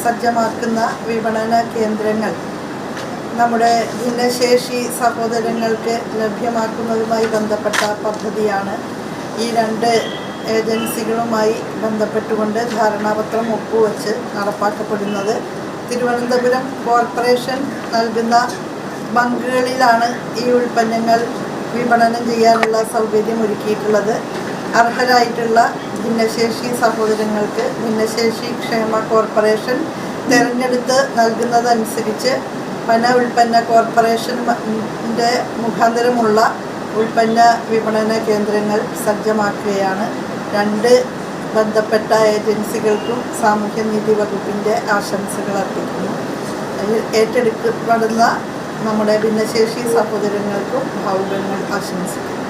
സജ്ജമാക്കുന്ന വിപണന കേന്ദ്രങ്ങൾ നമ്മുടെ ഭിന്നശേഷി സഹോദരങ്ങൾക്ക് ലഭ്യമാക്കുന്നതുമായി ബന്ധപ്പെട്ട പദ്ധതിയാണ്. ഈ രണ്ട് ഏജൻസികളുമായി ബന്ധപ്പെട്ടുകൊണ്ട് ധാരണാപത്രം ഒപ്പുവെച്ച് നടപ്പാക്കപ്പെടുന്നത്. തിരുവനന്തപുരം കോർപ്പറേഷൻ നൽകുന്ന ബങ്കുകളിലാണ് ഈ ഉൽപ്പന്നങ്ങൾ വിപണനം ചെയ്യാനുള്ള സൗകര്യം ഒരുക്കിയിട്ടുള്ളത്. അർഹരായിട്ടുള്ള ഭിന്നശേഷി സഹോദരങ്ങൾക്ക് ഭിന്നശേഷി ക്ഷേമ കോർപ്പറേഷൻ തിരഞ്ഞെടുത്ത് നൽകുന്നതനുസരിച്ച് വന ഉൽപ്പന്ന കോർപ്പറേഷൻ്റെ മുഖാന്തരമുള്ള ഉൽപ്പന്ന വിപണന കേന്ദ്രങ്ങൾ സജ്ജമാക്കുകയാണ്. രണ്ട് ബന്ധപ്പെട്ട ഏജൻസികൾക്കും സാമൂഹ്യനീതി വകുപ്പിൻ്റെ ആശംസകൾ അർപ്പിക്കുന്നു. ഏറ്റെടുക്കപ്പെടുന്ന നമ്മുടെ ഭിന്നശേഷി സഹോദരങ്ങൾക്കും ഭാവുകങ്ങൾ ആശംസിക്കുന്നു.